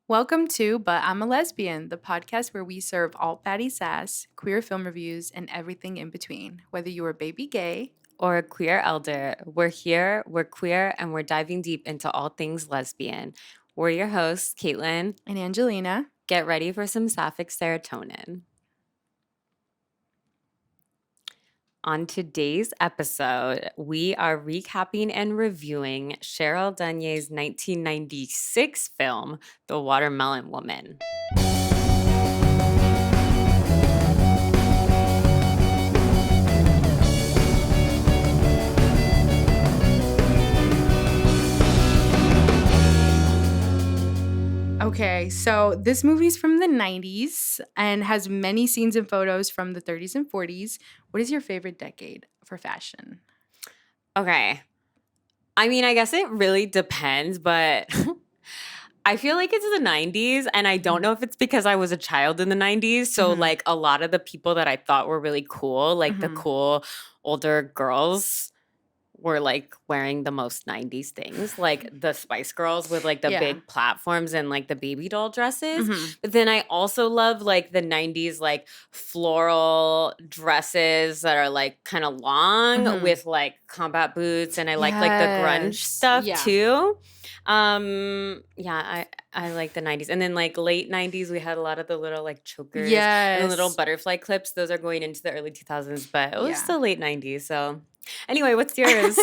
Welcome to But I'm a Lesbian, the podcast where we serve alt fatty sass, queer film reviews, and everything in between. Whether you are baby gay or a queer elder, we're here, we're queer, and we're diving deep into all things lesbian. We're your hosts, Caitlin. and Angelina. Get ready for some sapphic serotonin. On today's episode, we are recapping and reviewing Cheryl Dunye's 1996 film, The Watermelon Woman. Okay, so this movie's from the 90s and has many scenes and photos from the 30s and 40s. What is your favorite decade for fashion? Okay. I mean, I guess it really depends, but I feel like it's the 90s, and I don't know if it's because I was a child in the 90s. So, like, a lot of the people that I thought were really cool, like the cool older girls, were like wearing the most 90s things, like the Spice Girls with like the big platforms and like the baby doll dresses. But then I also love like the 90s like floral dresses that are like kind of long with like combat boots, and I like the grunge stuff too. I like the 90s. And then like late 90s we had a lot of the little like chokers and the little butterfly clips. Those are going into the early 2000s, but it was still late 90s. So anyway, what's yours?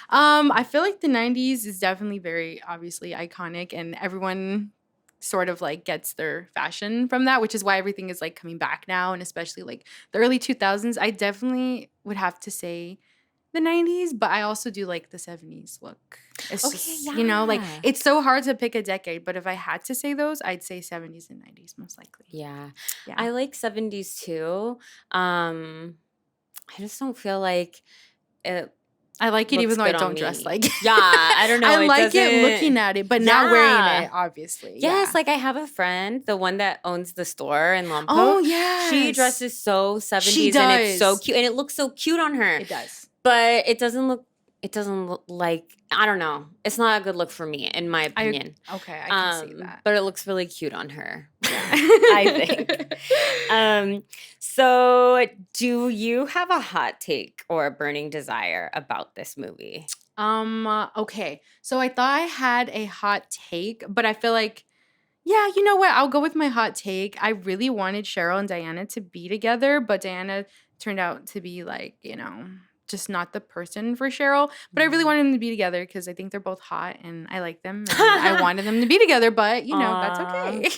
I feel like the 90s is definitely very obviously iconic, and everyone sort of like gets their fashion from that, which is why everything is like coming back now, and especially like the early 2000s. I definitely would have to say the 90s, but I also do like the 70s look. It's just, you know, like it's so hard to pick a decade, but if I had to say those, I'd say 70s and 90s most likely. Yeah. I like 70s too. I just don't feel like I like it even though I don't dress like it. Yeah, I don't know. I like it looking at it, but not wearing it, obviously. Yes, like I have a friend, the one that owns the store in Lompoc. Oh, yes. She dresses so 70s. She does. And it's so cute. And it looks so cute on her. It does. But it doesn't look like, I don't know. It's not a good look for me, in my opinion. I can see that. But it looks really cute on her. Yeah, I think. So do you have a hot take or a burning desire about this movie? Okay. So I thought I had a hot take, but I feel like, yeah, you know what? I'll go with my hot take. I really wanted Cheryl and Diana to be together, but Diana turned out to be like, you know, just not the person for Cheryl. But I really wanted them to be together because I think they're both hot and I like them. And I wanted them to be together, but you know, that's okay.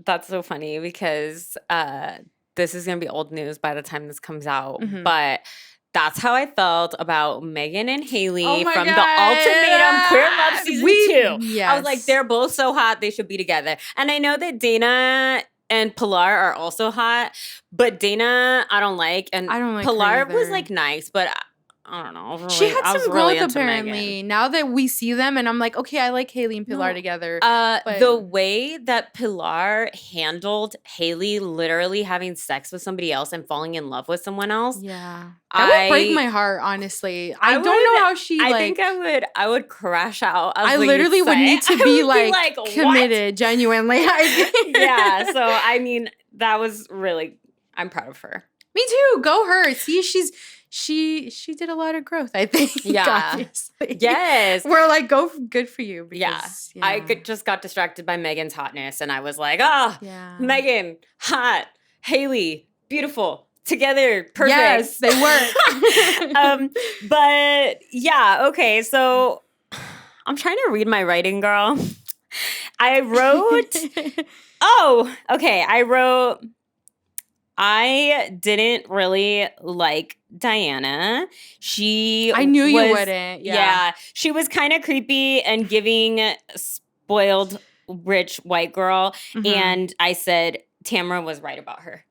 That's so funny because this is going to be old news by the time this comes out. But that's how I felt about Megan and Haley from the Ultimatum Queer Love Season 2. Yes. I was like, they're both so hot, they should be together. And I know that Dana and Pilar are also hot, but Dana I don't like, and I don't like Pilar was like nice, but I don't know. Really, she had some growth apparently. Now that we see them, and I'm like, okay, I like Haley and Pilar together. The way that Pilar handled Haley literally having sex with somebody else and falling in love with someone else. Yeah. That would break my heart, honestly. I don't know how she I think I would crash out. I literally would need to be like committed, genuinely. Yeah. So I mean, that was really, I'm proud of her. Me too. Go her. See, she did a lot of growth, I think. Yeah. Obviously. Yes. We're like, good for you. Because, yeah. I just got distracted by Megan's hotness, and I was like, Megan, hot, Haley, beautiful, together, perfect. Yes, they work. But yeah, okay. So I'm trying to read my writing, girl. I wrote. I didn't really like Diana. I knew you wouldn't. Yeah. She was kind of creepy and giving spoiled rich white girl. And I said Tamara was right about her.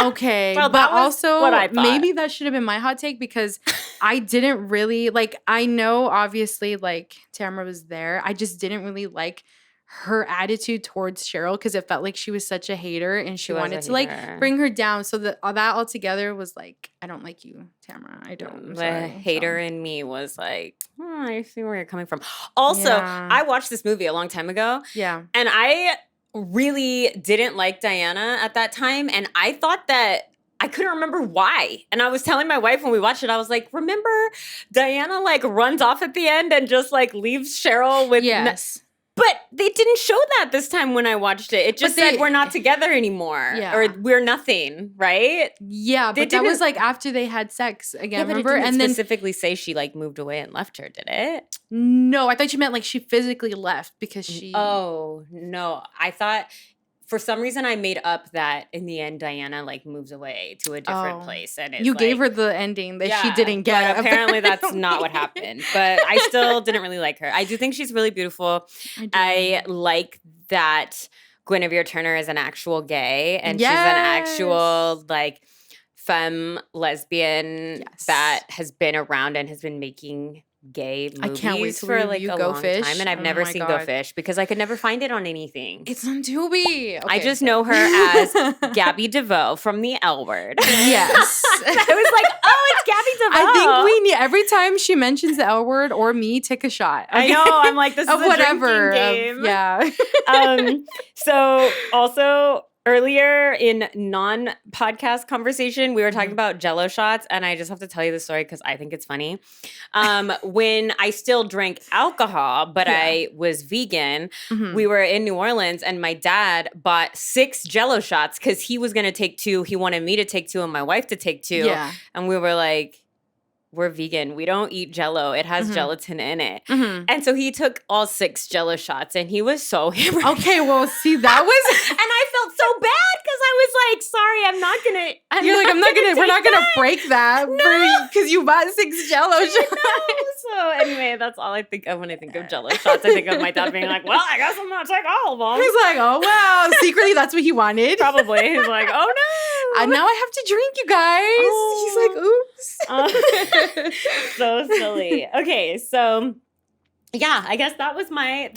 Okay. Well, but also maybe that should have been my hot take because I didn't really like, I know obviously like Tamara was there. I just didn't really like her attitude towards Cheryl, because it felt like she was such a hater and she was wanted a to like hater. bring her down. So that all together was like, I don't like you, Tamara. I don't. I'm The sorry. hater in me was like, I see where you're coming from. Also, Yeah. I watched this movie a long time ago. Yeah. And I really didn't like Diana at that time. And I thought that I couldn't remember why. And I was telling my wife when we watched it, I was like, remember Diana like runs off at the end and just like leaves Cheryl with Yes. But they didn't show that this time when I watched it. It just said we're not together anymore. Yeah. Or we're nothing, right? Yeah, but that was like after they had sex again, but remember? It didn't and then specifically say she like moved away and left her, did it? no, I thought you meant like she physically left because she Oh, no. I thought for some reason I made up that in the end Diana like moves away to a different place and it's you like, gave her the ending that she didn't get. But apparently that's not what happened. But I still didn't really like her. I do think she's really beautiful. I like that Guinevere Turner is an actual gay and she's an actual like femme lesbian that has been around and has been making gay movies I can't wait for like a long Fish. time, and I've never seen Go Fish because I could never find it on anything. It's on Tubi. Okay. I just know her as Gabby DeVoe from The L Word. Yes. I was like, oh, it's Gabby DeVoe. I think we need every time she mentions the L Word or me, take a shot. Okay? I know. I'm like, this is of a whatever drinking game. Yeah. So also earlier in non-podcast conversation, we were talking about Jell-O shots, and I just have to tell you the story because I think it's funny. When I still drank alcohol, but I was vegan, we were in New Orleans, and my dad bought 6 Jell-O shots because he was going to take 2. He wanted me to take 2 and my wife to take 2. Yeah. And we were like, we're vegan. We don't eat Jell-O. It has gelatin in it. And so he took all 6 Jell-O shots, and he was so hammered. Okay, well, see, that was... And I felt so bad because I was like, sorry, I'm not going to... we're not going to break that because you bought 6 Jell-O shots. So anyway, that's all I think of when I think of Jell-O shots. I think of my dad being like, well, I guess I'm going to take all of them. He's like, oh, wow. Secretly, that's what he wanted. Probably. He's like, oh, no. Now I have to drink, you guys. He's like, oops. So silly. Okay, so... yeah, I guess that was my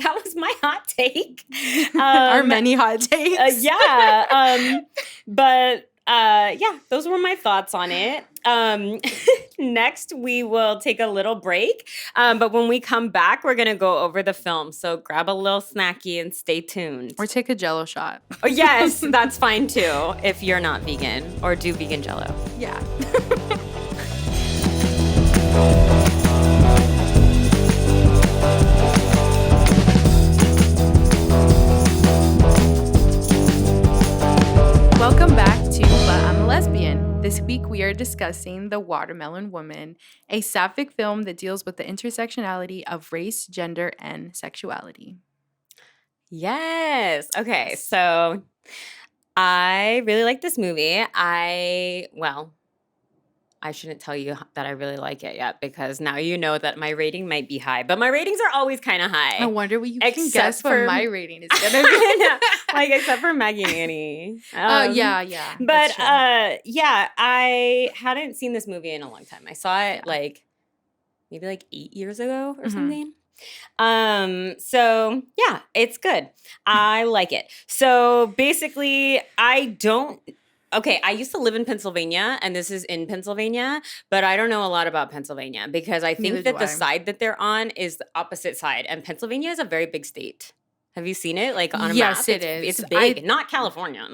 hot take. Our many hot takes. Yeah, those were my thoughts on it. Next, we will take a little break. But when we come back, we're going to go over the film. So grab a little snacky and stay tuned. Or take a Jell-O shot. Oh, yes, that's fine too if you're not vegan or do vegan Jell-O. Yeah. Welcome back to But I'm a Lesbian. This week we are discussing The Watermelon Woman, a sapphic film that deals with the intersectionality of race, gender, and sexuality. Yes. Okay, so I really like this movie. I shouldn't tell you that I really like it yet because now you know that my rating might be high. But my ratings are always kind of high. I wonder what you can guess what my rating is going to be. Like, except for Maggie and Annie. Yeah. But, I hadn't seen this movie in a long time. I saw it, maybe 8 years ago or something. So, yeah, it's good. I like it. So, basically, I used to live in Pennsylvania, and this is in Pennsylvania, but I don't know a lot about Pennsylvania because I think that the side that they're on is the opposite side, and Pennsylvania is a very big state. Have you seen it, on a map? Yes, it is. It's big. Not California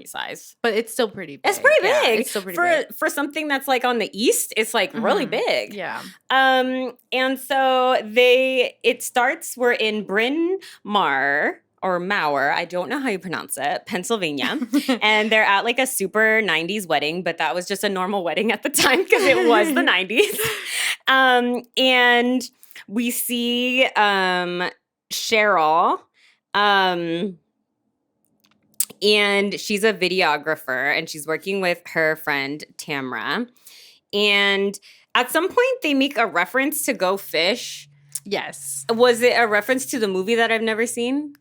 size. But it's still pretty big. It's pretty big. Yeah, it's still pretty big. For something that's, on the east, it's, really big. Yeah. And so it starts, we're in Bryn Mawr, or Mauer, I don't know how you pronounce it, Pennsylvania. And they're at a super 90s wedding, but that was just a normal wedding at the time because it was the 90s. And we see Cheryl, and she's a videographer, and she's working with her friend Tamara. And at some point, they make a reference to Go Fish. Yes. Was it a reference to the movie that I've never seen?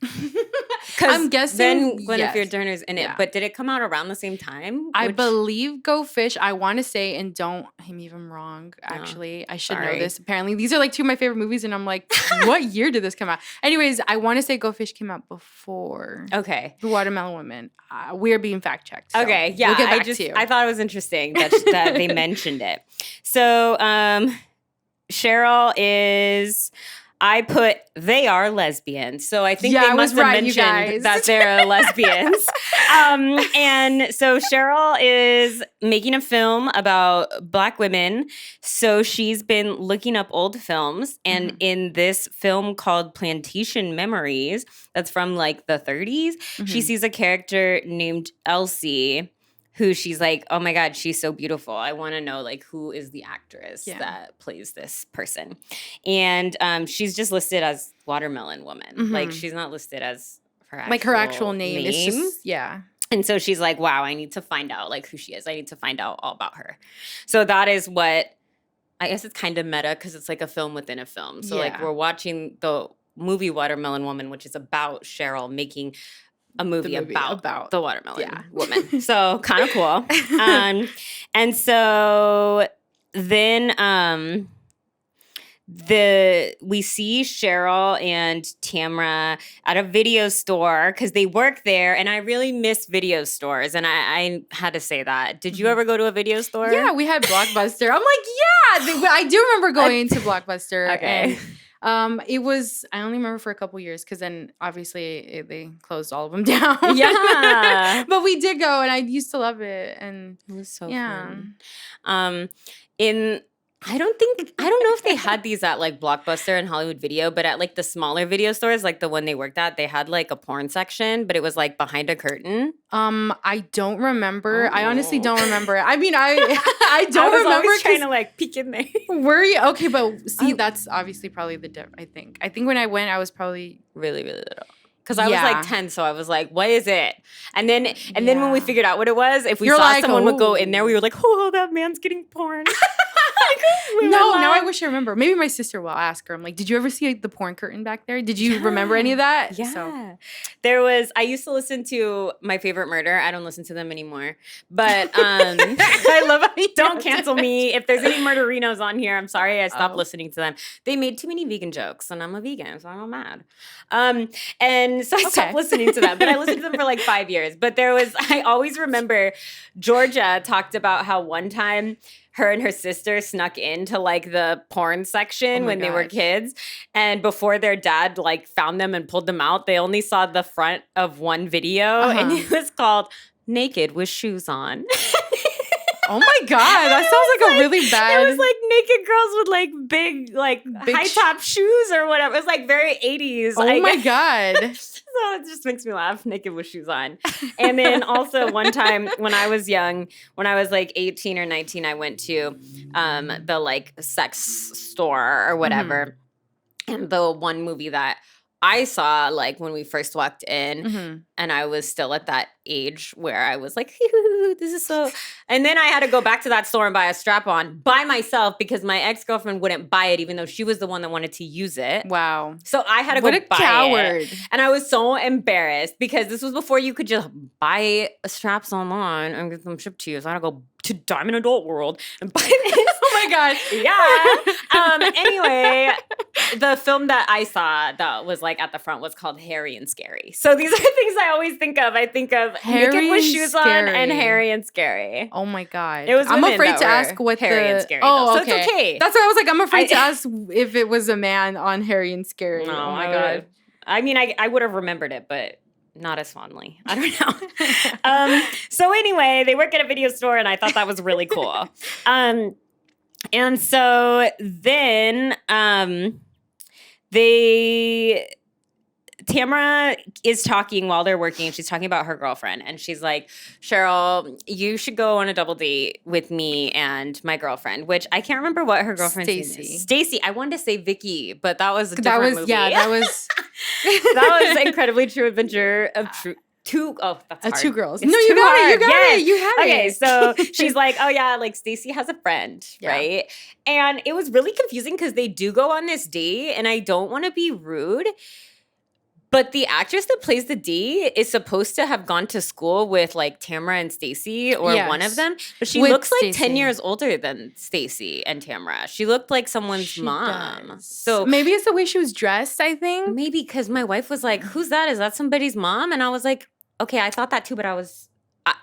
I'm guessing then Guinevere yes. Turner's in it. Yeah. But did it come out around the same time? I believe Go Fish. I want to say, and don't hit me if I'm wrong, No, actually. I should know sorry. this. Apparently, these are like two of my favorite movies, and I'm like, what year did this come out? Anyways, I want to say Go Fish came out before Okay. The Watermelon Woman. We're being fact checked. So Okay, yeah. we'll get back to you. I thought it was interesting that they mentioned it. So Cheryl is... I put, they are lesbians. So I think they must have mentioned that they're lesbians. And so Cheryl is making a film about Black women. So she's been looking up old films. And in this film called Plantation Memories, that's from like the 30s, she sees a character named Elsie, who she's like, oh my God, she's so beautiful. I want to know like who is the actress that plays this person. And she's just listed as Watermelon Woman. Like she's not listed as her actual name. It's just, And so she's like, wow, I need to find out like who she is. I need to find out all about her. So that is what, I guess it's kind of meta because it's like a film within a film. So like we're watching the movie Watermelon Woman, which is about Cheryl making a movie about the watermelon woman. So kind of cool. And so then we see Cheryl and Tamra at a video store because they work there, and I really miss video stores, and I had to say that. Did you ever go to a video store? Yeah, we had Blockbuster. I'm like, I do remember going to Blockbuster. Okay. And it was, I only remember for a couple years because then obviously they closed all of them down. Yeah. But we did go, and I used to love it. And it was so fun. I don't know if they had these at like Blockbuster and Hollywood Video, but at like the smaller video stores, like the one they worked at, they had like a porn section, but it was like behind a curtain. I don't remember. I honestly don't remember. I mean, I don't remember. I was trying to like peek in there. Were you? Okay, but see, that's obviously probably the difference, I think. I think when I went, I was probably really, really little. Because I was like 10, so I was like, what is it? And then when we figured out what it was, if we saw someone would go in there, we were like, oh, that man's getting porn. Now I wish I remember. Maybe my sister will ask her. I'm like, did you ever see like, the porn curtain back there? Did you remember any of that? Yeah. So. I used to listen to My Favorite Murder. I don't listen to them anymore. But I love how you don't cancel me. If there's any murderinos on here, I'm sorry I stopped listening to them. They made too many vegan jokes, and I'm a vegan, so I'm mad. And so I stopped listening to them. But I listened to them for like 5 years. But I always remember Georgia talked about how one time her and her sister snuck into like the porn section when they were kids. And before their dad like found them and pulled them out, they only saw the front of one video. And it was called Naked with Shoes On. Oh my God, that sounds like a really bad. It was like naked girls with like big high top shoes or whatever. It was like very 80s. Oh my God. So it just makes me laugh, naked with shoes on. And then also one time when I was young, when I was like 18 or 19, I went to the like sex store or whatever. And the one movie that I saw like when we first walked in, and I was still at that age where I was like, this is so. And then I had to go back to that store and buy a strap-on by myself because my ex-girlfriend wouldn't buy it, even though she was the one that wanted to use it. Wow. So I had to go buy it. And I was so embarrassed because this was before you could just buy straps online and get them shipped to you. So I had to go to Diamond Adult World and buy this. Oh my God. Yeah. Anyway, the film that I saw that was like at the front was called Harry and Scary. So these are things I always think of. I think of Naked with Shoes On and Harry and Scary. Oh my God. It was I'm afraid to ask what Harry and Scary. Oh, so it's okay. That's why I was like, I'm afraid to ask if it was a man on Harry and Scary. No, oh my God. I mean, I would have remembered it, but not as fondly. I don't know. So anyway, they work at a video store, and I thought that was really cool. And so then Tamra is talking while they're working, and she's talking about her girlfriend. And she's like, Cheryl, you should go on a double date with me and my girlfriend, which I can't remember what her girlfriend's name is. Stacy. I wanted to say Vicky, but that was a different movie. Yeah, that was... that was Incredibly True Adventure of True... that's hard. Two girls. It's no, you got it. You got it. You had it. Okay, so she's like, oh yeah, like Stacy has a friend, right? And it was really confusing because they do go on this date, and I don't want to be rude, But the actress that plays the D is supposed to have gone to school with like Tamara and Stacy or one of Yes. them. But she With looks like 10 Stacey. years older than Stacy and Tamara. She looked like someone's She mom. does. So maybe it's the way she was dressed, I think. maybe because my wife was like, who's that? Is that somebody's mom? And I was like, okay, I thought that too, but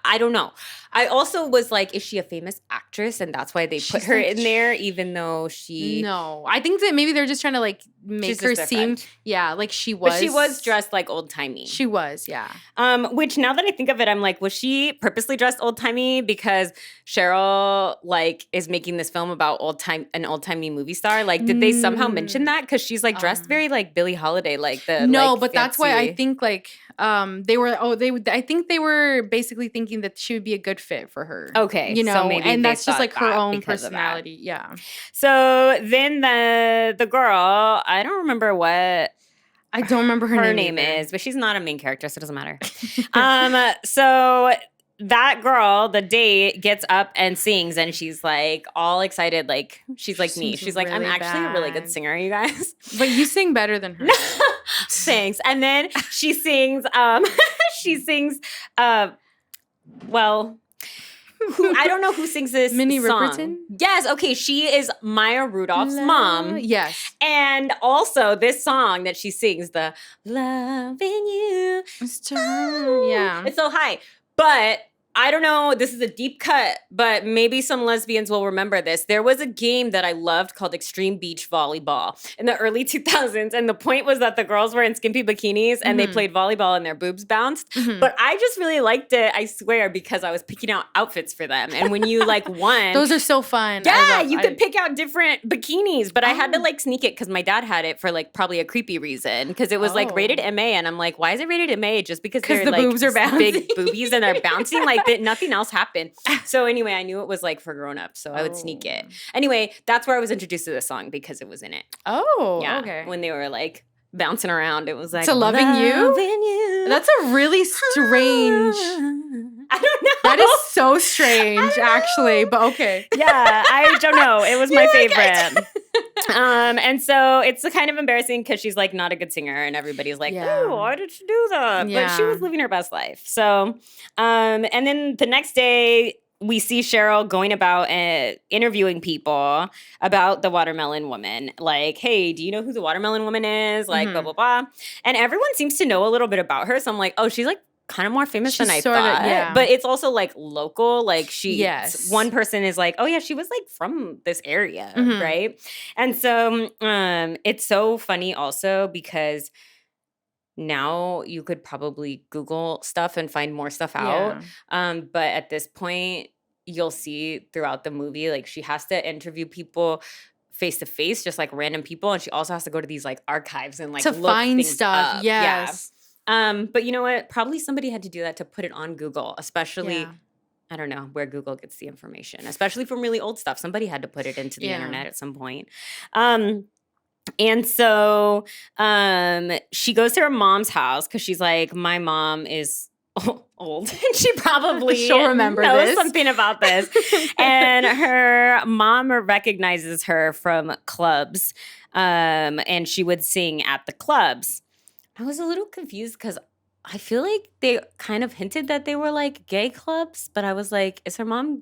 I don't know. I also was like, is she a famous actress? And that's why they put She's her like- in there, even though she... No. I think that maybe they're just trying to like make She's her just seem, different. yeah, like she was. But she was dressed like old-timey. She was, yeah. Which now that I think of it, I'm like, was she purposely dressed old-timey because Cheryl like is making this film about an old-timey movie star? Like, did they somehow mention that? Because she's like dressed very like Billie Holiday, like the No, like, but that's why I fancy- think like I think they were basically thinking that she would be a good fit for her. Okay, You know, so maybe and they that's just thought like her that own because of that. personality. Yeah. So then the girl, I don't remember what I don't remember her name either. is, but she's not a main character, so it doesn't matter. So that girl, the date, gets up and sings, and she's like all excited, like she's like me. sings She's like, I'm really actually a really good bad. singer, you guys. But you sing better than her. Thanks. And then she sings, well, who I don't know who sings this Minnie song. Riperton? Yes, okay, she is Maya Rudolph's mom. Yes. And also this song that she sings, the loving you. Yeah. It's so high. But I don't know, this is a deep cut, but maybe some lesbians will remember this. There was a game that I loved called Extreme Beach Volleyball in the early 2000s. And the point was that the girls were in skimpy bikinis and they played volleyball and their boobs bounced. But I just really liked it, I swear, because I was picking out outfits for them. And when you like won... Those are so fun. Yeah, you could pick out different bikinis, but I had to like sneak it because my dad had it for like probably a creepy reason because it was like rated MA, and I'm like, why is it rated MA? Just because they're the like boobs are big bouncing. boobies and they're bouncing, like nothing else happened. So anyway, I knew it was like for grown-ups, so I would sneak it. Anyway, that's where I was introduced to the song because it was in it. Oh, Yeah, okay. when they were like bouncing around, it was like To Loving You? Loving You. That's a really strange. I don't know. That is so strange, actually. But okay. Yeah, I don't know. It was my favorite. And so it's kind of embarrassing because she's like not a good singer, and everybody's like, Yeah. "Oh, why did she do that?" But she Yeah. was living her best life. So, and then the next day, we see Cheryl going about interviewing people about the watermelon woman. Like, hey, do you know who the watermelon woman is? Like, blah, blah, blah. And everyone seems to know a little bit about her. So I'm like, oh, she's like kind of more famous than I She's sorta- thought. yeah. But it's also like local. Like Yes. one person is like, oh yeah, she was like from this area, Mhm. right? And so it's so funny also because now you could probably Google stuff and find more stuff out. Yeah. But at this point, you'll see throughout the movie, like she has to interview people face to face, just like random people, and she also has to go to these like archives and like To look find things stuff. up. Yes. Yeah. But you know what? Probably somebody had to do that to put it on Google, especially. Yeah. I don't know where Google gets the information, especially from really old stuff. Somebody had to put it into the Yeah. internet at some point. And so she goes to her mom's house because she's like, my mom is old. And she probably She'll remember knows this. something about this. And her mom recognizes her from clubs. And she would sing at the clubs. I was a little confused because I feel like they kind of hinted that they were like gay clubs, but I was like, is her mom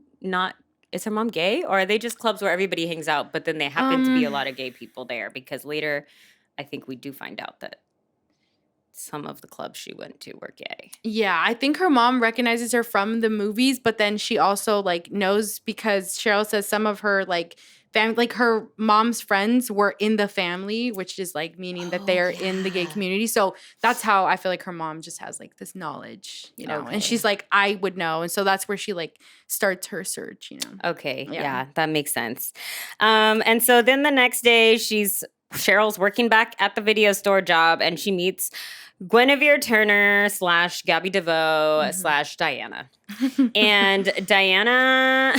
gay, or are they just clubs where everybody hangs out, but then they happen to be a lot of gay people there? Because later, I think we do find out that some of the clubs she went to were gay. Yeah, I think her mom recognizes her from the movies, but then she also like knows because Cheryl says some of her like family, like her mom's friends were in the family, which is like meaning that they are in the gay community. So that's how I feel like her mom just has like this knowledge, you know, and she's like, I would know. And so that's where she like starts her search, you know. Okay, yeah, that makes sense. And so then the next day, Cheryl's working back at the video store job, and she meets Guinevere Turner / Gabby DeVoe / Diana. And Diana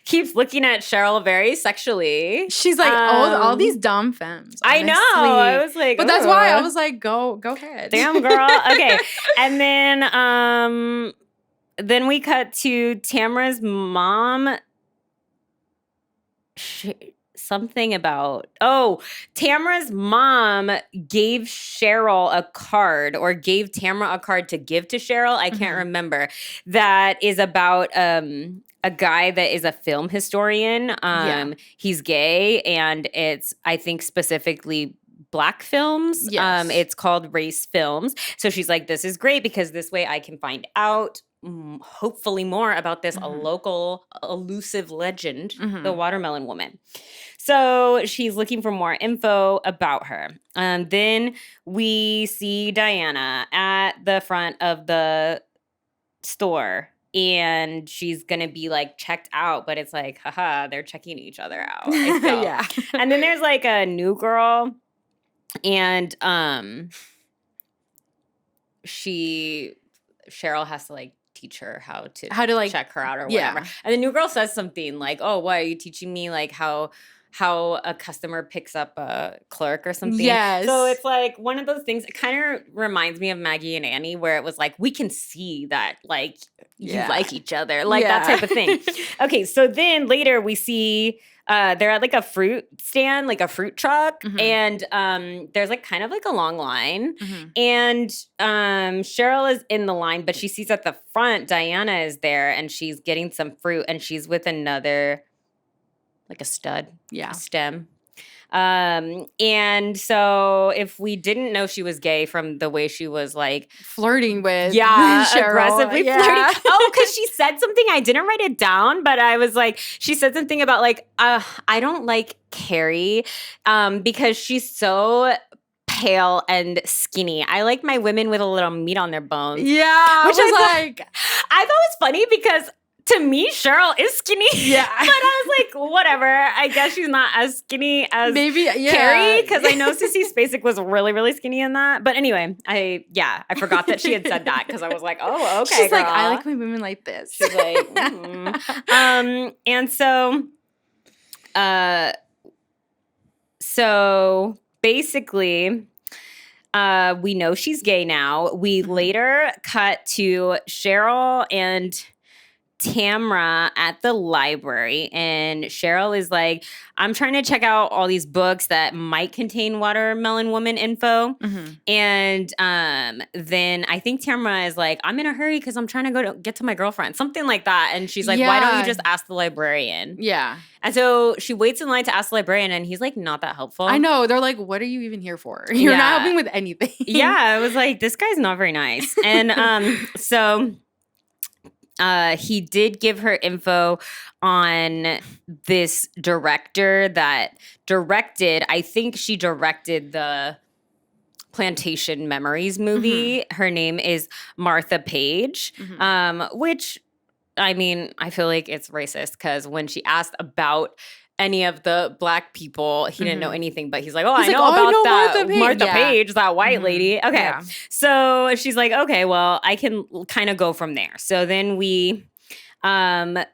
keeps looking at Cheryl very sexually. She's like, all these dumb femmes. I know. honestly. I was like, But that's why I "Ugh." was like, go ahead. Damn, girl. Okay. And then we cut to Tamara's mom. something about, Tamra's mom gave Cheryl a card or gave Tamra a card to give to Cheryl. I can't remember. That is about a guy that is a film historian. He's gay, and it's, I think, specifically Black films. Yes. It's called Race Films. So she's like, this is great because this way I can find out hopefully more about this local elusive legend, the watermelon woman. So she's looking for more info about her. Then we see Diana at the front of the store, and she's gonna be like checked out, but it's like, haha, they're checking each other out. I felt. Yeah. And then there's like a new girl, and Cheryl has to like teach her how to like check her out or whatever. Yeah. And the new girl says something like, "Oh, what are you teaching me? Like how a customer picks up a clerk or something." Yes. So it's like one of those things. It kind of reminds me of Maggie and Annie, where it was like, we can see that like you like each other, like that type of thing. Okay, so then later we see they're at like a fruit stand, like a fruit truck, and there's like kind of like a long line, and Cheryl is in the line, but she sees at the front Diana is there, and she's getting some fruit, and she's with another, like a stud, a stem. And so if we didn't know she was gay from the way she was like flirting with Cheryl, aggressively flirting. Oh, because she said something, I didn't write it down, but I was like, she said something about like, I don't like Carrie because she's so pale and skinny. I like my women with a little meat on their bones. Yeah. Which I thought was funny because to me, Cheryl is skinny. Yeah. But I was like, whatever. I guess she's not as skinny as Carrie, because I know Sissy Spacek was really, really skinny in that. But anyway, I forgot that she had said that because I was like, oh, okay, she's girl. like, I like my women like this. She's like, and so basically, we know she's gay now. We later cut to Cheryl and Tamra at the library, and Cheryl is like, I'm trying to check out all these books that might contain watermelon woman info. And then I think Tamra is like, I'm in a hurry because I'm trying to get to my girlfriend, something like that. And she's like, why don't you just ask the librarian? Yeah. And so she waits in line to ask the librarian, and he's like, not that helpful. I know. They're like, what are you even here for? You're not helping with anything. Yeah, I was like, this guy's not very nice. And so he did give her info on this director that directed, I think she directed the Plantation Memories movie. Her name is Martha Page, which, I mean, I feel like it's racist because when she asked about any of the Black people, he didn't know anything, but he's like, I know about that Martha Page, that white lady. Okay. Yeah. So she's like, okay, well, I can kind of go from there. So then we cut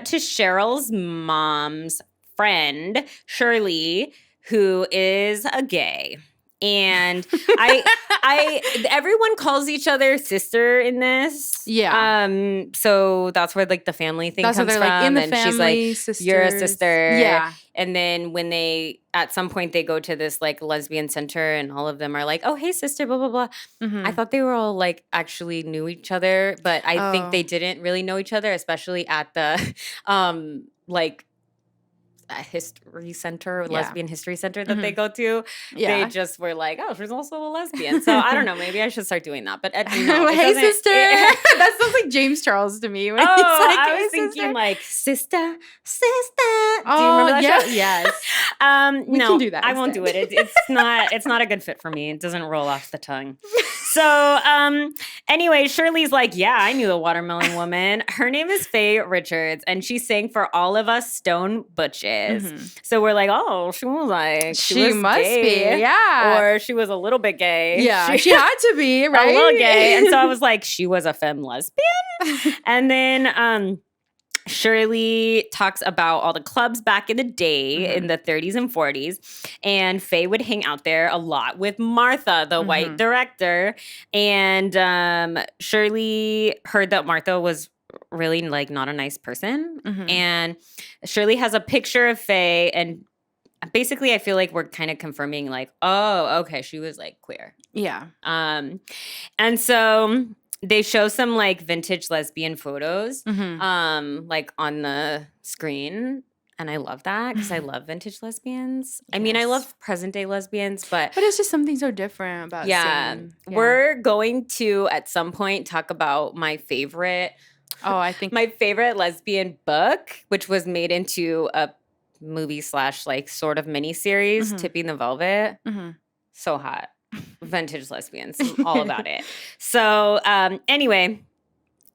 to Cheryl's mom's friend, Shirley, who is a gay. And everyone calls each other sister in this. Yeah. So that's where like the family thing comes from. Like, in the and family, she's like, sisters. You're a sister. Yeah. And then when at some point they go to this like lesbian center, and all of them are like, oh, hey, sister, blah, blah, blah. I thought they were all like actually knew each other, but I think they didn't really know each other, especially at the like a history center, lesbian history center that they go to. They just were like, oh, she's also a lesbian. So I don't know, maybe I should start doing that. But no, hey, sister. That sounds like James Charles to me. When he's like, I was thinking like, sister. Do you remember that show? Yes. We can do that I won't do it. It's not a good fit for me. It doesn't roll off the tongue. So anyway, Shirley's like, yeah, I knew the watermelon woman. Her name is Faye Richards, and she sang for all of us stone butches. So we're like, oh, she was like, she must gay, be, yeah. Or she was a little bit gay. Yeah, she had to be, right? A little gay. And so I was like, she was a femme lesbian? And then Shirley talks about all the clubs back in the day in the 30s and 40s. And Faye would hang out there a lot with Martha, the white director. And Shirley heard that Martha was really like not a nice person. And Shirley has a picture of Faye, and basically I feel like we're kind of confirming like, oh, okay, she was like queer. Yeah. And so they show some like vintage lesbian photos like on the screen. And I love that because I love vintage lesbians. I mean, I love present day lesbians, but it's just something so different about we're going to at some point talk about my favorite. Oh, I think my favorite lesbian book, which was made into a movie / like sort of mini series, Tipping the Velvet. So hot. Vintage lesbians, all about it. So anyway,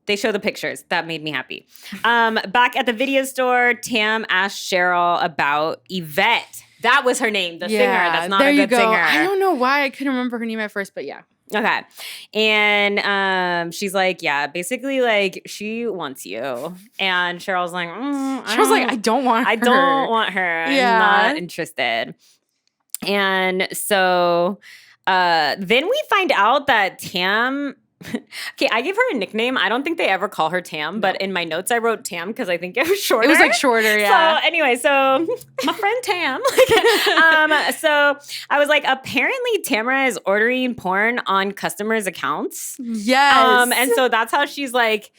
they show the pictures. That made me happy. Back at the video store, Tam asked Cheryl about Yvette. That was her name, the singer. That's not a good singer. I don't know why I couldn't remember her name at first, but yeah. Okay. And she's like, yeah, basically like she wants you. And Cheryl's like, I don't want her. I don't want her. Yeah. I'm not interested. And so then we find out that Tam... Okay, I gave her a nickname. I don't think they ever call her Tam, but in my notes I wrote Tam because I think it was shorter. It was like shorter, yeah. So anyway, so my friend Tam. So I was like, apparently Tamara is ordering porn on customers' accounts. Yes. And so that's how she's like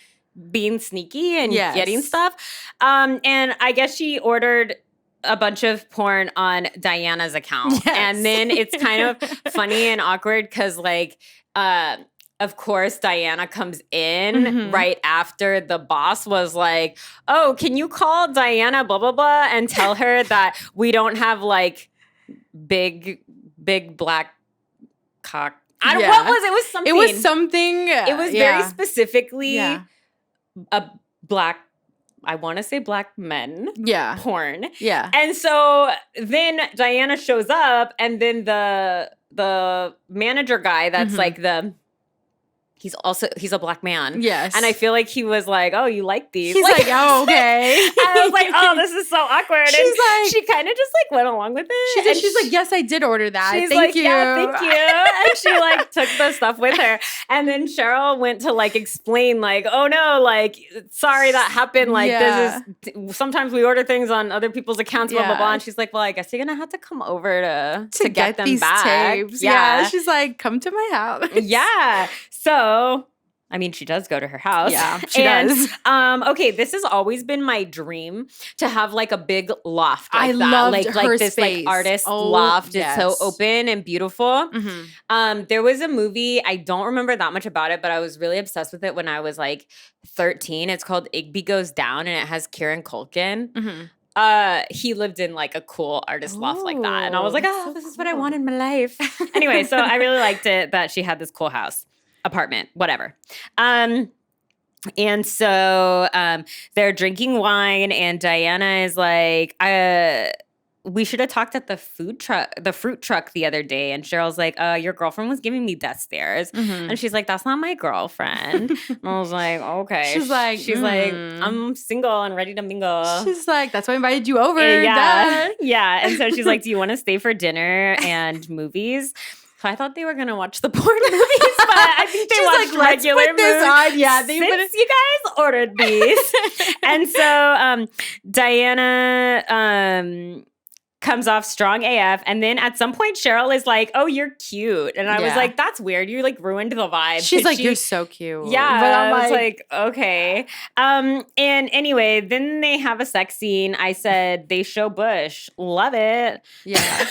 being sneaky and getting stuff. And I guess she ordered a bunch of porn on Diana's account. Yes. And then it's kind of funny and awkward because like of course, Diana comes in right after the boss was like, oh, can you call Diana blah, blah, blah, and tell her that we don't have, like, big black cock. I don't know. What was it? It was something. It was something. It was very specifically a black, I want to say black men porn. Yeah. And so then Diana shows up, and then the manager guy that's like he's a black man. Yes. And I feel like he was like, oh, you like these? He's like oh, okay. I was like, oh, this is so awkward. She's and like, she kind of just like went along with it. She's like, yes, I did order that. She's thank like, you. yeah, thank you. And she like took the stuff with her. And then Cheryl went to like explain like, oh no, like, sorry that happened. Like this is, sometimes we order things on other people's accounts, blah, blah, blah. And she's like, well, I guess you're going to have to come over to get them these back. Tapes. Yeah. She's like, come to my house. Yeah. So... I mean, she does go to her house. Yeah, she does. Okay, this has always been my dream to have like a big loft like I that. loved her like this space. Like artist loft. Yes. It's so open and beautiful. There was a movie, I don't remember that much about it, but I was really obsessed with it when I was like 13. It's called Igby Goes Down, and it has Kieran Culkin. He lived in like a cool artist loft like that. And I was like, oh, this is what I want in my life. Anyway, so I really liked it that she had this cool house. Apartment, whatever. And so they're drinking wine, and Diana is like, we should have talked at the fruit truck the other day. And Cheryl's like, your girlfriend was giving me death stares. And she's like, that's not my girlfriend. And I was like, okay. She's like, I'm single and ready to mingle. She's like, that's why I invited you over. Yeah. Yeah. And so she's like, do you want to stay for dinner and movies? So I thought they were gonna watch the porn movies, but I think they watched like, regular movies. This on. Yeah, since you guys ordered these. And so Diana comes off strong AF, and then at some point Cheryl is like, "Oh, you're cute," and I was like, "That's weird. You like ruined the vibe." She's like, "You're so cute." Yeah, but I was like, "Okay." And anyway, then they have a sex scene. I said they show bush. Love it. Yeah.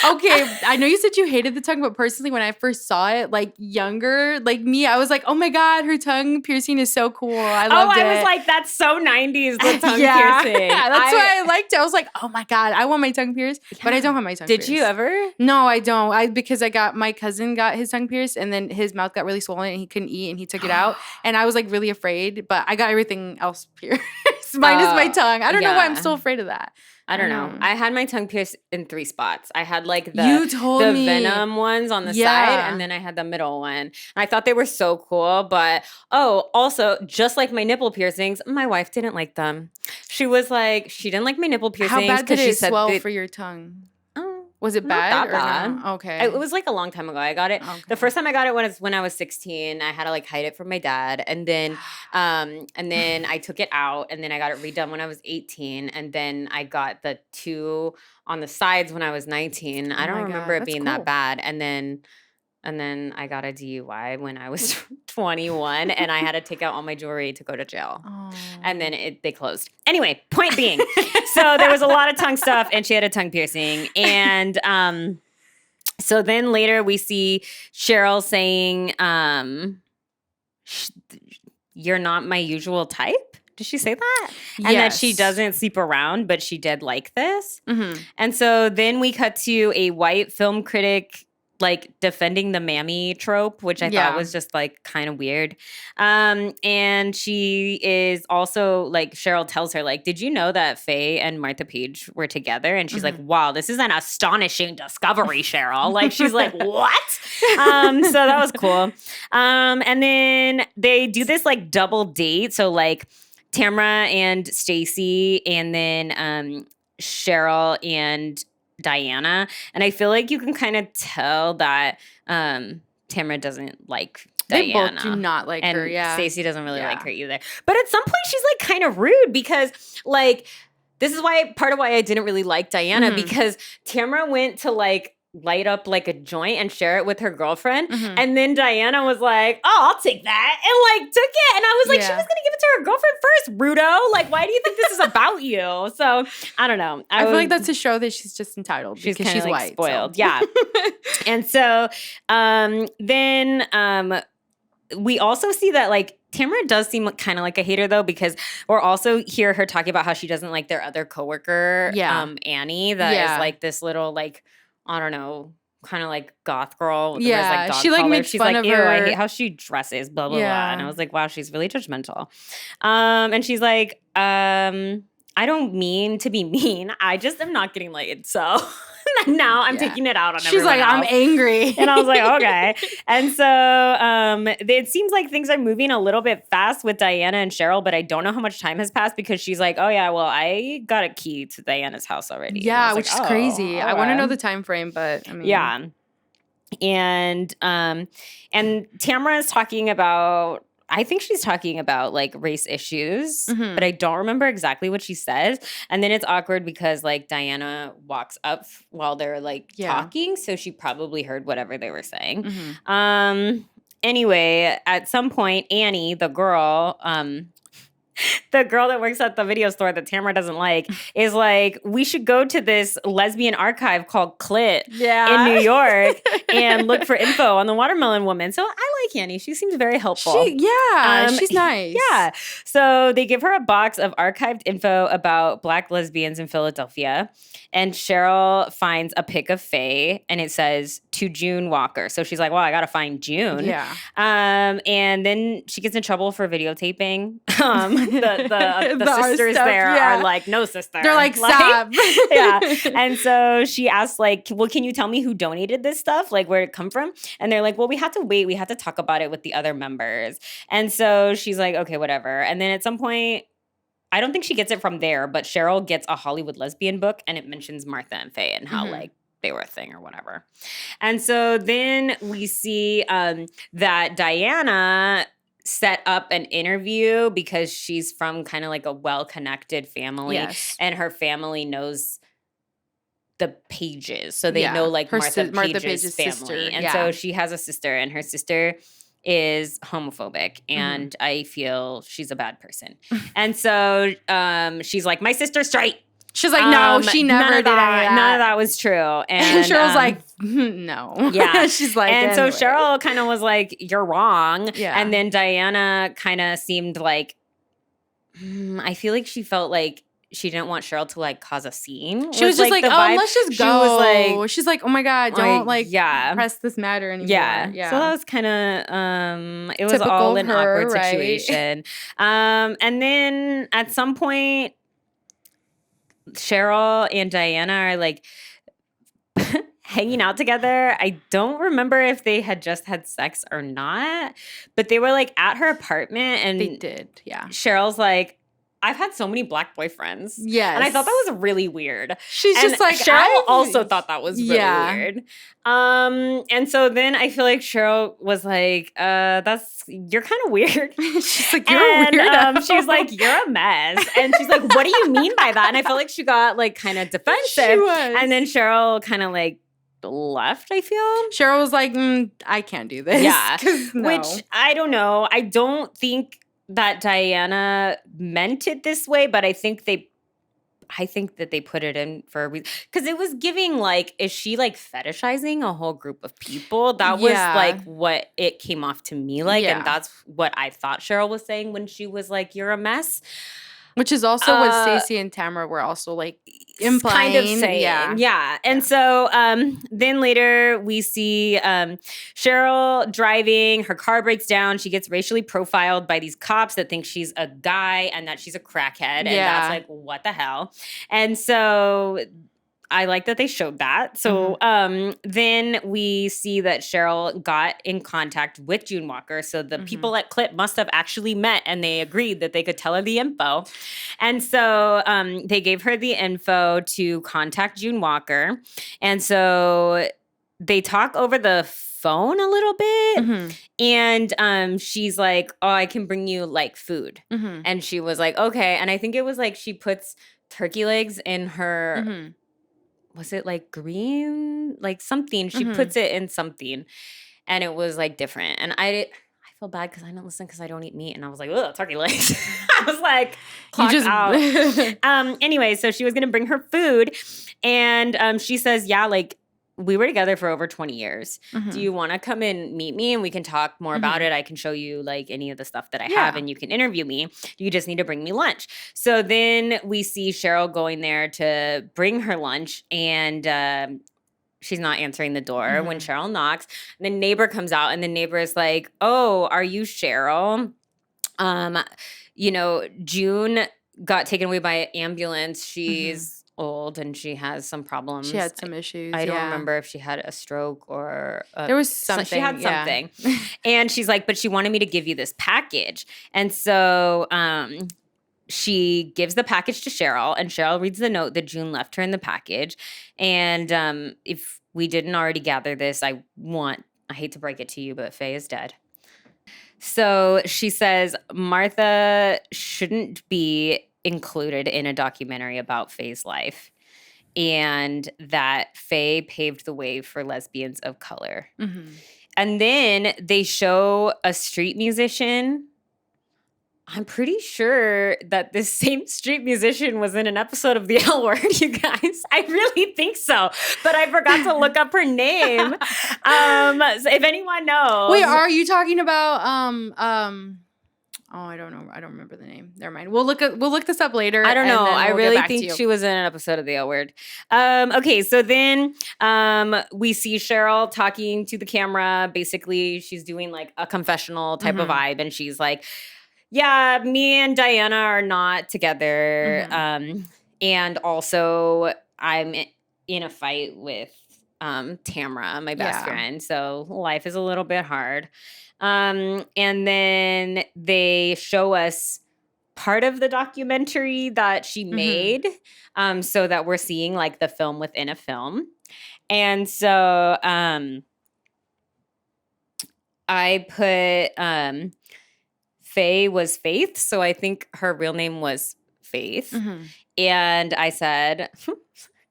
Okay, I know you said you hated the tongue, but personally, when I first saw it, like younger, like me, I was like, "Oh my god, her tongue piercing is so cool." I loved it. I was like, "That's so '90s." The tongue piercing. Yeah, that's why I liked it. I was like, "Oh my god, I want my tongue pierced," but I don't have my tongue pierced. Did you ever? No, I don't. Because my cousin got his tongue pierced, and then his mouth got really swollen, and he couldn't eat, and he took it out, and I was like really afraid. But I got everything else pierced. Mine is my tongue. I don't know why I'm still afraid of that. I don't know. I had my tongue pierced in 3 spots. I had like the venom ones on the side, and then I had the middle one. And I thought they were so cool, but also just like my nipple piercings, my wife didn't like them. She was like, she didn't like my nipple piercings. How bad did it swell for your tongue? Was it Not bad that or bad. no? Okay. It was like a long time ago. I got it. Okay. The first time I got it when I was 16. I had to like hide it from my dad, and then I took it out, and then I got it redone when I was 18, and then I got the 2 on the sides when I was 19. I Oh don't my remember God, it that's being cool. that bad, and then I got a DUI when I was 21, and I had to take out all my jewelry to go to jail. Oh. And then they closed. Anyway, point being, so there was a lot of tongue stuff, and she had a tongue piercing. And so then later we see Cheryl saying, "You're not my usual type." Did she say that? And that she Yes. doesn't sleep around, but she did like this. Mhm. And so then we cut to a white film critic like defending the mammy trope, which I thought was just like kind of weird. And she is also like, Cheryl tells her like, "Did you know that Faye and Martha Page were together?" And she's like, "Wow, this is an astonishing discovery, Cheryl." Like she's like, "What?" So that was cool. And then they do this like double date. So like Tamara and Stacy, and then Cheryl and Diana. And I feel like you can kind of tell that Tamara doesn't like They Diana. both do not like and her. Yeah. Stacey doesn't really like her either. But at some point she's like kind of rude, because like this is why part of why I didn't really like Diana, because Tamara went to like light up like a joint and share it with her girlfriend, and then Diana was like, "Oh, I'll take that," and like took it, and I was like, she was gonna give it to her girlfriend first, Rudo. Like, why do you think this is about you? So I don't know. I feel like that's to show that she's just entitled because she's like white, spoiled. so. Yeah. And so then we also see that like Tamara does seem kind of like a hater though, because we're also hear her talking about how she doesn't like their other coworker, Annie, that is like this little like, I don't know, kind of like goth girl. With Yeah, dog she like collar. makes She's fun like, of "Ew, her. I hate how she dresses, blah, blah, blah." And I was like, wow, she's really judgmental. And she's like, "I don't mean to be mean. I just am not getting laid. So now I'm taking it out on She's like, everyone "I'm else." angry. And I was like, okay. And so it seems like things are moving a little bit fast with Diana and Cheryl, but I don't know how much time has passed, because she's like, "Oh yeah, well, I got a key to Diana's house already." Yeah, like, which is crazy. I want to know the time frame, but I mean, yeah. And Tamara is talking about, I think she's talking about like race issues, but I don't remember exactly what she says. And then it's awkward because like Diana walks up while they're like talking, so she probably heard whatever they were saying. Anyway, at some point, Annie, the girl that works at the video store that Tamara doesn't like, is like, "We should go to this lesbian archive called Clit in New York and look for info on the watermelon woman." So I like Annie. She seems very helpful. She's nice. Yeah. So they give her a box of archived info about Black lesbians in Philadelphia. And Cheryl finds a pic of Faye, and it says, "To June Walker." So she's like, "Well, I got to find June." Yeah. And then she gets in trouble for videotaping. The sisters stuff, there are like, "No, sister." They're like, "Stop." Yeah. And so she asks like, "Well, can you tell me who donated this stuff? Like, where it come from?" And they're like, "Well, we have to wait. We have to talk about it with the other members." And so she's like, "Okay, whatever." And then at some point, I don't think she gets it from there, but Cheryl gets a Hollywood lesbian book, and it mentions Martha and Faye and how like they were a thing or whatever. And so then we see that Diana set up an interview because she's from kind of like a well-connected family, and her family knows the Pages, so they know like Martha Page's family, sister. And so she has a sister, and her sister is homophobic, and I feel she's a bad person. And so she's like, "My sister's straight." She's like, "No, she never did that. None of that was true." And Cheryl's like, "No." Yeah. She's like, and anyway. So Cheryl kind of was like, "You're wrong." Yeah. And then Diana kind of seemed like, I feel like she felt like she didn't want Cheryl to like cause a scene. She was just like, "Oh, let's just go." She was like, she's like, "Oh my God, don't press this matter anymore." Yeah. So that was kind of it was typical all an her, awkward situation. And then at some point, Cheryl and Diana are like hanging out together. I don't remember if they had just had sex or not, but they were like at her apartment, and they did. Yeah. Cheryl's like, I've had so many black boyfriends. Yes. And I thought that was really weird. She's and just like, Cheryl also thought that was really Yeah. weird. And so then I feel like Cheryl was like, you're kind of weird. She's like, you're a weirdo. She was like, you're a mess. And she's like, what do you mean by that? And I felt like she got like kind of defensive. She was. And then Cheryl kind of like left, I feel. Cheryl was like, I can't do this. Yeah. No. Which I don't know. I don't think that Diana meant it this way, but I think that they put it in for a reason. Because it was giving like, is she like fetishizing a whole group of people? That was like what it came off to me like. And that's what I thought Cheryl was saying when she was like, you're a mess. Which is also what Stacey and Tamara were also like implying. Kind of saying. Yeah. And so then later we see Cheryl driving. Her car breaks down. She gets racially profiled by these cops that think she's a guy and that she's a crackhead. And that's like, what the hell? And so I like that they showed that. So then we see that Cheryl got in contact with June Walker. So the people at Clip must have actually met and they agreed that they could tell her the info. And so they gave her the info to contact June Walker. And so they talk over the phone a little bit. And she's like, oh, I can bring you like food. And she was like, okay. And I think it was like she puts turkey legs in her... Was it like green? Like something. She puts it in something. And it was like different. And I feel bad because I don't listen because I don't eat meat. And I was like, ugh, turkey legs. I was like, clock out. Anyway, so she was going to bring her food. And she says, yeah, like we were together for over 20 years. Do you want to come and meet me and we can talk more about it? I can show you like any of the stuff that I have and you can interview me. You just need to bring me lunch. So then we see Cheryl going there to bring her lunch and she's not answering the door when Cheryl knocks. And the neighbor comes out and the neighbor is like, oh, are you Cheryl? June got taken away by an ambulance. She's old and she has some problems. She had some issues. I don't remember if she had a stroke or there was something. She had something. And she's like, but she wanted me to give you this package. And so she gives the package to Cheryl and Cheryl reads the note that June left her in the package. And if we didn't already gather this, I hate to break it to you, but Faye is dead. So she says Martha shouldn't be included in a documentary about Faye's life and that Faye paved the way for lesbians of color. And then they show a street musician. I'm pretty sure that this same street musician was in an episode of The L Word, you guys. I really think so. But I forgot to look up her name. So if anyone knows. Wait, are you talking about oh, I don't know. I don't remember the name. Never mind. We'll look this up later. I don't know. I really think she she was in an episode of The L Word. Okay, so then we see Cheryl talking to the camera. Basically, she's doing like a confessional type of vibe, and she's like, yeah, me and Diana are not together. And also I'm in a fight with Tamara, my best friend. So life is a little bit hard. And then they show us part of the documentary that she made so that we're seeing like the film within a film. And so I put Faye was Faith. So I think her real name was Faith. And I said...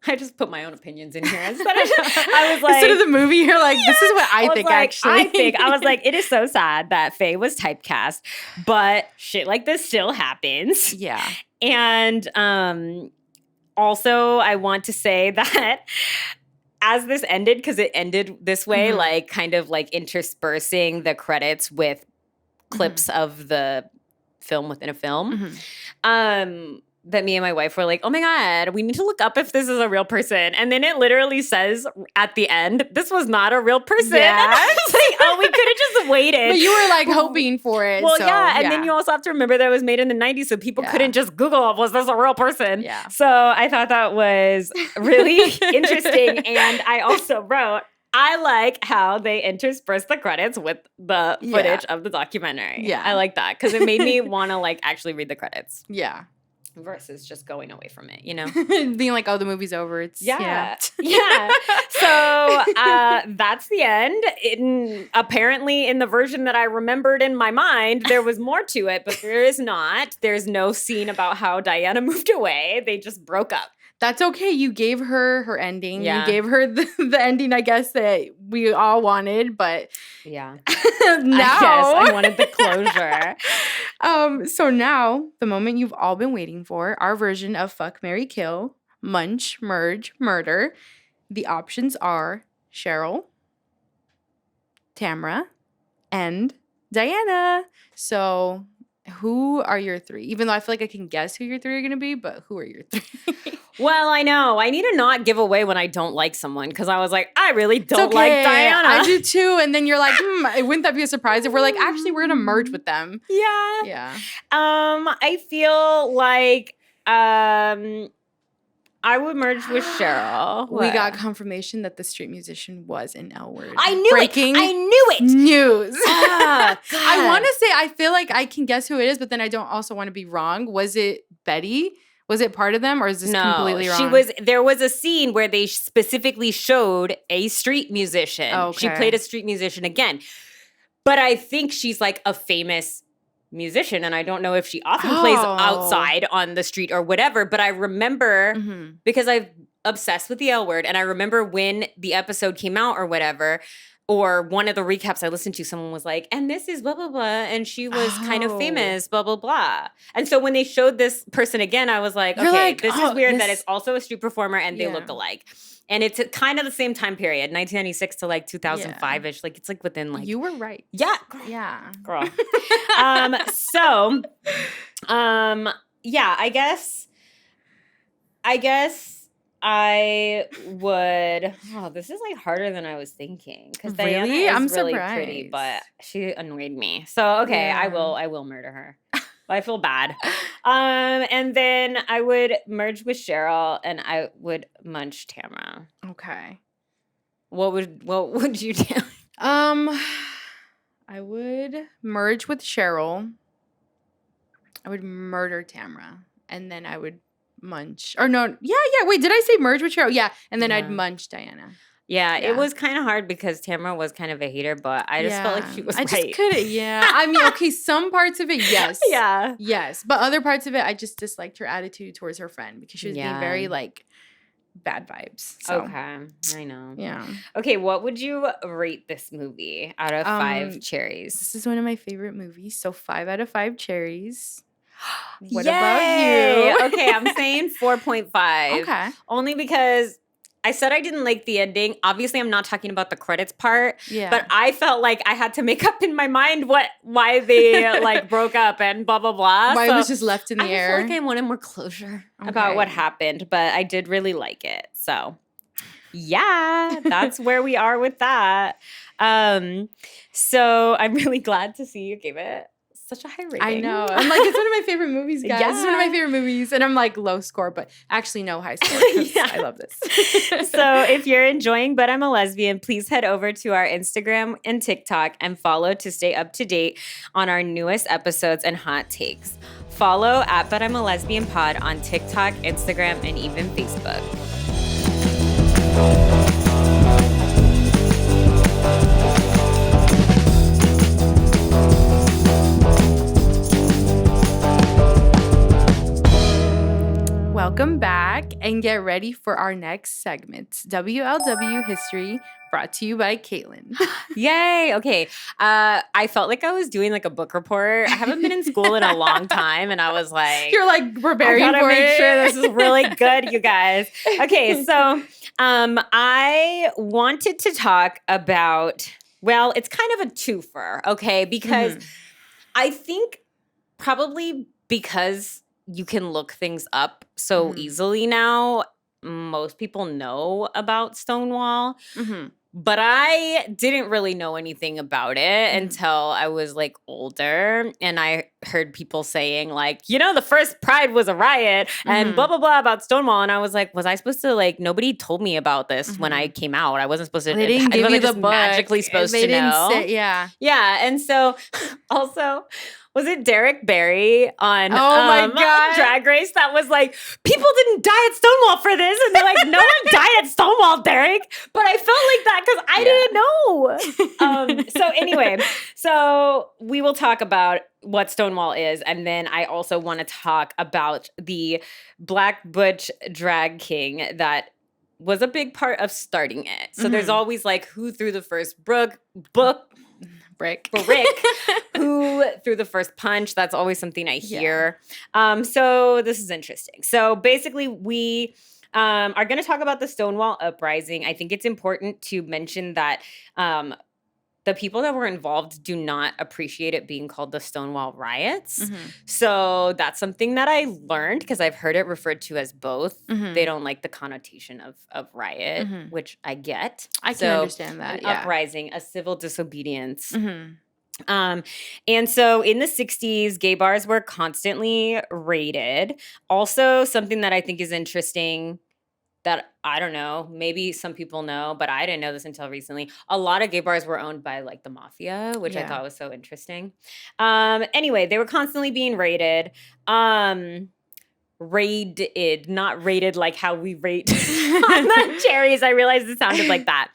I just put my own opinions in here. Instead of, I was like, instead of the movie, you're like, this is what I think, like, actually. I was like, it is so sad that Faye was typecast, but shit like this still happens. Yeah. And also, I want to say that as this ended, because it ended this way, like kind of like interspersing the credits with clips of the film within a film. That me and my wife were like, oh my God, we need to look up if this is a real person. And then it literally says at the end, this was not a real person. Yeah. And I was like, oh, we could have just waited. But you were like hoping for it. Well, so, yeah. And then you also have to remember that it was made in the 90s. So people couldn't just Google, was this a real person? Yeah. So I thought that was really interesting. And I also wrote, I like how they intersperse the credits with the footage of the documentary. Yeah. I like that because it made me want to like actually read the credits. Yeah. versus just going away from it, you know? Being like, oh, the movie's over. It's Yeah. So that's the end. Apparently, in the version that I remembered in my mind, there was more to it, but there is not. There's no scene about how Diana moved away. They just broke up. That's okay. You gave her ending. Yeah. You gave her the ending, I guess, that we all wanted, but Yeah. now I wanted the closure. So now, the moment you've all been waiting for, our version of Fuck, Marry, Kill, Munch, Merge, Murder. The options are Cheryl, Tamra, and Diana. So who are your three? Even though I feel like I can guess who your three are going to be, but who are your three? Well, I know. I need to not give away when I don't like someone because I was like, I really don't like Diana. I do too. And then you're like, wouldn't that be a surprise if we're like, actually, we're going to merge with them? Yeah. Yeah. I feel like I would merge with Cheryl. We got confirmation that the street musician was an L word. I knew Breaking it. I knew it. News. God. I want to say, I feel like I can guess who it is, but then I don't also want to be wrong. Was it Betty? Was it part of them, or is this completely wrong? There was a scene where they specifically showed a street musician. Okay. She played a street musician again. But I think she's like a famous musician, and I don't know if she often plays outside on the street or whatever, but I remember because I'm obsessed with the L word, and I remember when the episode came out or whatever, or one of the recaps I listened to, someone was like, and this is blah, blah, blah, and she was kind of famous, blah, blah, blah. And so when they showed this person again, I was like, okay, this is weird that it's also a street performer and they look alike. And it's kind of the same time period, 1996 to like 2005-ish. Like it's like within like... You were right. Yeah. Yeah. Girl. Yeah, I guess I would... Oh, this is like harder than I was thinking. Because Diana is I'm really surprised. pretty, but she annoyed me. So, okay, I will murder her. But I feel bad. And then I would merge with Cheryl and I would munch Tamra. Okay. What would you do? I would merge with Cheryl. I would murder Tamra. And then I would munch. Or no, yeah. Wait, did I say merge with Cheryl? Yeah. And then I'd munch Diana. Yeah, it was kind of hard because Tamra was kind of a hater, but I just felt like she was right. I just couldn't, I mean, okay, some parts of it, yes. Yeah. Yes. But other parts of it, I just disliked her attitude towards her friend because she was being very, like, bad vibes. So. Okay. I know. Yeah. Okay, what would you rate this movie out of 5 cherries? This is one of my favorite movies, so 5 out of 5 cherries. What about you? Okay, I'm saying 4.5. Okay. Only because... I said I didn't like the ending. Obviously, I'm not talking about the credits part. Yeah. But I felt like I had to make up in my mind why they like broke up and blah, blah, blah. Why it was just left in the air. I feel like I wanted more closure about what happened, but I did really like it. So, yeah, that's where we are with that. So I'm really glad to see you gave it such a high rating. I know. I'm like, it's one of my favorite movies, guys. Yeah. It's one of my favorite movies. And I'm like, low score, but actually no high score. I love this. So if you're enjoying But I'm a Lesbian, please head over to our Instagram and TikTok and follow to stay up to date on our newest episodes and hot takes. Follow at But I'm a Lesbian Pod on TikTok, Instagram, and even Facebook. Welcome back and get ready for our next segment, WLW History, brought to you by Caitlin. Yay. Okay. I felt like I was doing like a book report. I haven't been in school in a long time and I was like... You're like preparing for it. I gotta make sure this is really good, you guys. Okay, so I wanted to talk about... Well, it's kind of a twofer, okay? Because I think probably because... you can look things up so easily now. Most people know about Stonewall. But I didn't really know anything about it until I was like older. And I heard people saying like, you know, the first Pride was a riot and blah, blah, blah about Stonewall. And I was like, was I supposed to like, nobody told me about this when I came out. I wasn't supposed to. They didn't give you the book. Magically supposed to know. Yeah. Yeah. And so also Was it Derek Barry on Oh my God. Drag Race that was like, people didn't die at Stonewall for this? And they're like, no one died at Stonewall, Derek. But I felt like that because I didn't know. So anyway, so we will talk about what Stonewall is. And then I also want to talk about the Black Butch drag king that was a big part of starting it. So there's always like who threw the first brick, who threw the first punch. That's always something I hear. So this is interesting. So basically we are going to talk about the Stonewall Uprising. I think it's important to mention that the people that were involved do not appreciate it being called the Stonewall Riots. So that's something that I learned because I've heard it referred to as both. They don't like the connotation of riot, which I get. I can understand that. An uprising, a civil disobedience. And so in the 60s, gay bars were constantly raided. Also, something that I think is interesting that I don't know, maybe some people know, but I didn't know this until recently. A lot of gay bars were owned by like the mafia, which I thought was so interesting. Anyway, they were constantly being raided. Raided, not rated like how we rate on the cherries. I realized it sounded like that.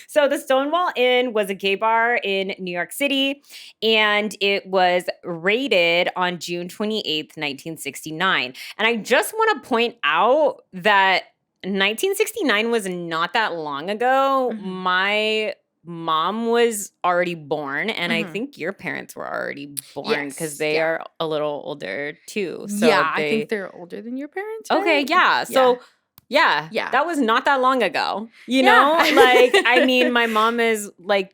So the Stonewall Inn was a gay bar in New York City, and it was raided on June 28th, 1969. And I just want to point out that 1969 was not that long ago. My mom was already born, and I think your parents were already born because they are a little older too. So I think they're older than your parents. Right? Okay, yeah. So yeah, that was not that long ago. You know, like I mean, my mom is like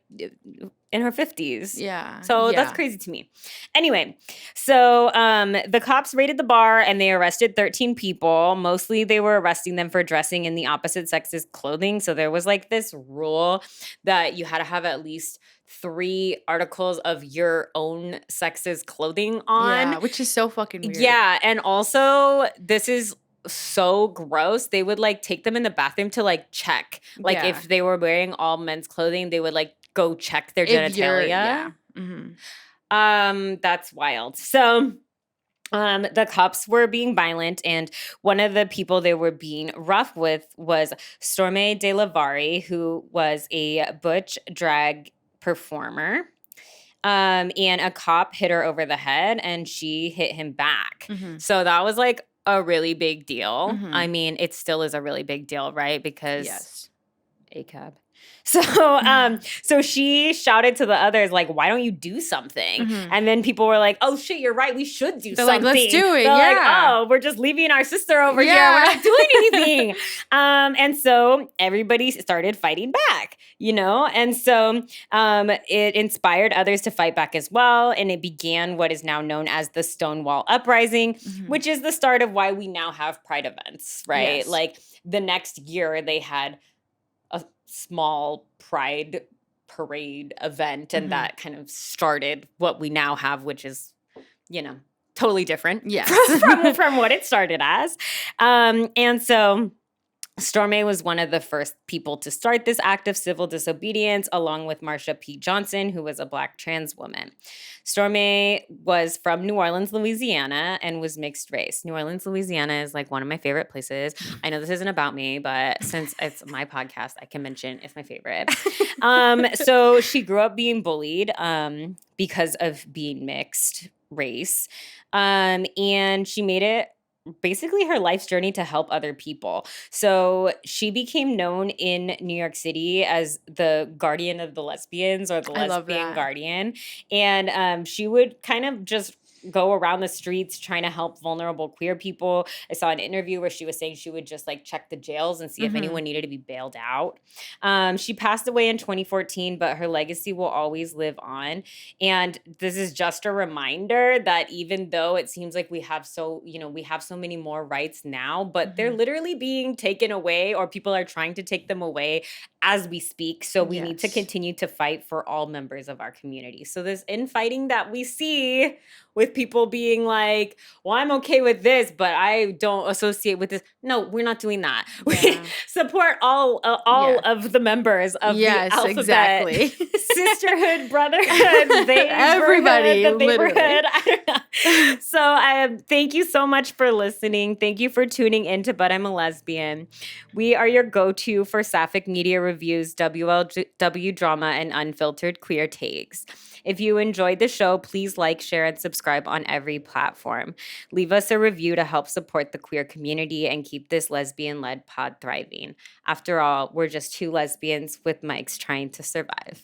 in her 50s. Yeah. So that's crazy to me. Anyway, so the cops raided the bar and they arrested 13 people. Mostly they were arresting them for dressing in the opposite sex's clothing. So there was like this rule that you had to have at least 3 articles of your own sex's clothing on. Yeah, which is so fucking weird. Yeah, and also this is so gross. They would like take them in the bathroom to like check. Like if they were wearing all men's clothing, they would like go check their genitalia. That's wild. So the cops were being violent, and one of the people they were being rough with was Storme DeLarverie, who was a butch drag performer. And a cop hit her over the head and she hit him back. So that was like a really big deal. I mean, it still is a really big deal, right? Because ACAB. So so she shouted to the others, like, why don't you do something? And then people were like, oh, shit, you're right. We should do something. Like, let's do it. They're like, oh, we're just leaving our sister over here. We're not doing anything. And so everybody started fighting back, you know? And so it inspired others to fight back as well. And it began what is now known as the Stonewall Uprising, which is the start of why we now have Pride events, right? Yes. Like the next year they had a small Pride parade event, and that kind of started what we now have, which is, you know, totally different from what it started as. And so Storme was one of the first people to start this act of civil disobedience, along with Marsha P. Johnson, who was a Black trans woman. Storme was from New Orleans, Louisiana, and was mixed race. New Orleans, Louisiana is like one of my favorite places. I know this isn't about me, but since it's my podcast, I can mention it's my favorite. So she grew up being bullied because of being mixed race. And she made it basically her life's journey to help other people. So she became known in New York City as the guardian of the lesbians, or the lesbian guardian. And she would kind of just go around the streets trying to help vulnerable queer people. I saw an interview where she was saying she would just like check the jails and see if anyone needed to be bailed out. She passed away in 2014, but her legacy will always live on. And this is just a reminder that even though it seems like we have so many more rights now, but they're literally being taken away, or people are trying to take them away as we speak. So we need to continue to fight for all members of our community. So this infighting that we see with people being like, well, I'm okay with this, but I don't associate with this. No, we're not doing that. Yeah. We support all of the members of the alphabet. Exactly. Sisterhood, brotherhood, everybody, the neighborhood. literally. I don't know. So thank you so much for listening. Thank you for tuning into But I'm a Lesbian. We are your go-to for sapphic media reviews, WLW drama, and unfiltered queer takes. If you enjoyed the show, please like, share, and subscribe on every platform. Leave us a review to help support the queer community and keep this lesbian-led pod thriving. After all, we're just two lesbians with mics trying to survive.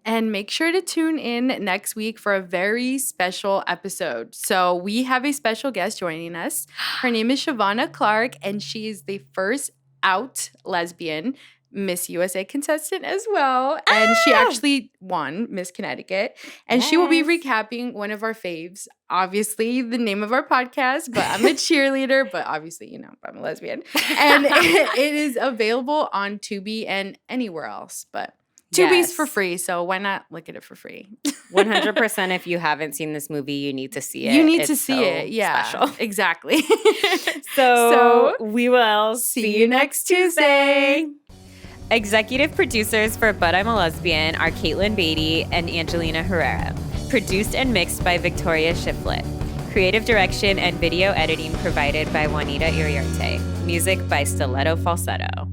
And make sure to tune in next week for a very special episode. So we have a special guest joining us. Her name is Shavana Clarke, and she is the first out lesbian Miss USA contestant as well. And she actually won Miss Connecticut. And she will be recapping one of our faves. Obviously, the name of our podcast, but I'm a cheerleader, but obviously, I'm a lesbian. And it is available on Tubi and anywhere else. But Tubi's for free, so why not look at it for free? 100%. If you haven't seen this movie, you need to see it. You need to see it. Yeah, special. Exactly. So we will see you next Tuesday. Executive producers for But I'm a Lesbian are Caitlin Beatty and Angelina Herrera. Produced and mixed by Victoria Shiflett. Creative direction and video editing provided by Juanita Iriarte. Music by Stiletto Falsetto.